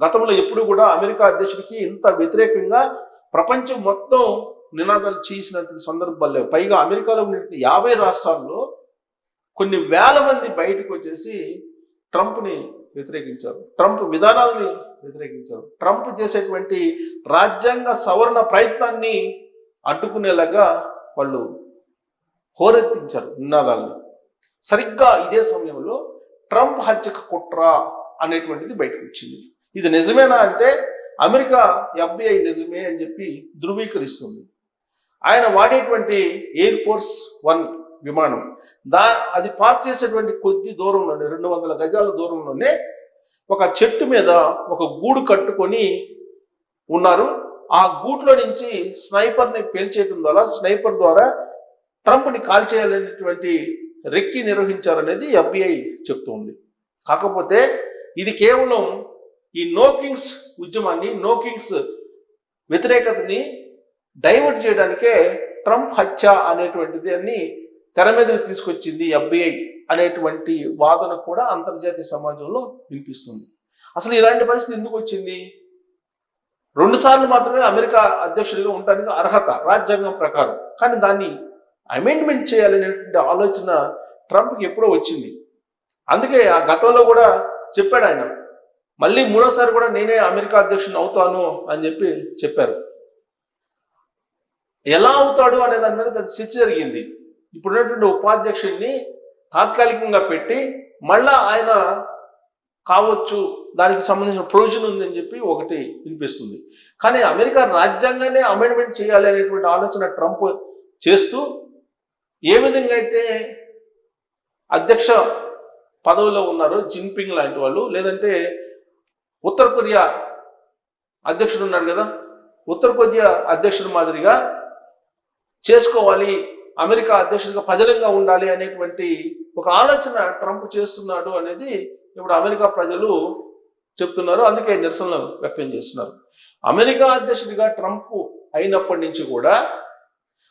గతంలో ఎప్పుడు కూడా అమెరికా అధ్యక్షుడికి ఇంత వ్యతిరేకంగా ప్రపంచం మొత్తం నినాదాలు చేసినటువంటి సందర్భాలు లేవు. పైగా అమెరికాలో ఉన్న 50 రాష్ట్రాల్లో కొన్ని వేల మంది బయటకు వచ్చేసి ట్రంప్ని వ్యతిరేకించారు, ట్రంప్ విధానాలని వ్యతిరేకించారు, ట్రంప్ చేసేటువంటి రాజ్యాంగ సవరణ ప్రయత్నాన్ని అడ్డుకునేలాగా వాళ్ళు హోరెత్తించారు నినాదాలని. సరిగ్గా ఇదే సమయంలో ట్రంప్ హత్యకు కుట్ర అనేటువంటిది బయటకు వచ్చింది. ఇది నిజమేనా అంటే అమెరికా FBI నిజమే అని చెప్పి ధృవీకరిస్తుంది. ఆయన వాడేటువంటి ఎయిర్ ఫోర్స్ 1 విమానం అది పార్క్ చేసేటువంటి కొద్ది దూరంలోనే 200 గజాల దూరంలోనే ఒక చెట్టు మీద ఒక గూడు కట్టుకొని ఉన్నారు. ఆ గూట్లో నుంచి స్నైపర్ని పేల్చేయడం ద్వారా, స్నైపర్ ద్వారా ట్రంప్ని కాల్చేయాలనేటువంటి రెక్కి నిర్వహించారనేది FBI చెప్తుంది. కాకపోతే ఇది కేవలం ఈ నో కింగ్స్ ఉద్యమాన్ని, నో కింగ్స్ వ్యతిరేకతని డైవర్ట్ చేయడానికే ట్రంప్ హత్య అనేటువంటిది అని తెర మీదకి తీసుకొచ్చింది FBI అనేటువంటి వాదన కూడా అంతర్జాతీయ సమాజంలో వినిపిస్తుంది. అసలు ఇలాంటి పరిస్థితి ఎందుకు వచ్చింది? 2 సార్లు మాత్రమే అమెరికా అధ్యక్షుడిగా ఉండడానికి అర్హత రాజ్యాంగం ప్రకారం. కానీ దాన్ని అమెండ్మెంట్ చేయాలనేటువంటి ఆలోచన ట్రంప్కి ఎప్పుడో వచ్చింది. అందుకే ఆ గతంలో కూడా చెప్పాడు ఆయన, మళ్ళీ 3వ సారి కూడా నేనే అమెరికా అధ్యక్షుడిని అవుతాను అని చెప్పి చెప్పారు. ఎలా అవుతాడు అనే దాని మీద పెద్ద చర్చ జరిగింది. ఇప్పుడున్నటువంటి ఉపాధ్యక్షుడిని తాత్కాలికంగా పెట్టి మళ్ళా ఆయన కావచ్చు, దానికి సంబంధించిన ప్రొవిజన్ ఉందని చెప్పి ఒకటి వినిపిస్తుంది. కానీ అమెరికా రాజ్యాంగాన్ని అమెండ్మెంట్ చేయాలి అనేటువంటి ఆలోచన ట్రంప్ చేస్తూ ఏ విధంగా అయితే అధ్యక్ష పదవిలో ఉన్నారో జిన్పింగ్ లాంటి వాళ్ళు, లేదంటే ఉత్తర కొరియా అధ్యక్షుడు ఉన్నాడు కదా, ఉత్తర కొరియా అధ్యక్షుడి మాదిరిగా చేసుకోవాలి, అమెరికా అధ్యక్షుడిగా పదిలంగా ఉండాలి అనేటువంటి ఒక ఆలోచన ట్రంప్ చేస్తున్నాడు అనేది ఇప్పుడు అమెరికా ప్రజలు చెప్తున్నారు. అందుకే నిరసనలు వ్యక్తం చేస్తున్నారు. అమెరికా అధ్యక్షుడిగా ట్రంప్ అయినప్పటి నుంచి కూడా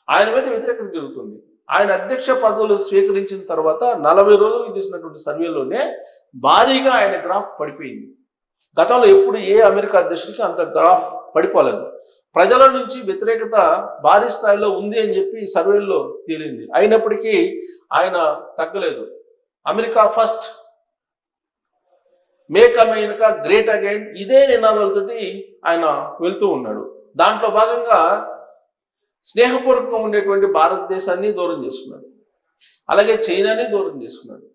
ఆయన మీద వ్యతిరేకత జరుగుతుంది. ఆయన అధ్యక్ష పదవులు స్వీకరించిన తర్వాత 40 రోజులు చేసినటువంటి సర్వేలోనే భారీగా ఆయన గ్రాఫ్ పడిపోయింది. గతంలో ఎప్పుడు ఏ అమెరికా అధ్యక్షుడికి అంత గ్రాఫ్ పడిపోలేదు. ప్రజల నుంచి వ్యతిరేకత భారీ స్థాయిలో ఉంది అని చెప్పి సర్వేల్లో తేలింది. అయినప్పటికీ ఆయన తగ్గలేదు. America first, make America great again, ఇదే నినాదాలతోటి ఆయన వెళ్తూ ఉన్నాడు. దాంట్లో భాగంగా స్నేహపూర్వకంగా ఉండేటువంటి భారతదేశాన్ని దూరం చేసుకున్నాడు, అలాగే చైనాని దూరం చేసుకున్నాడు.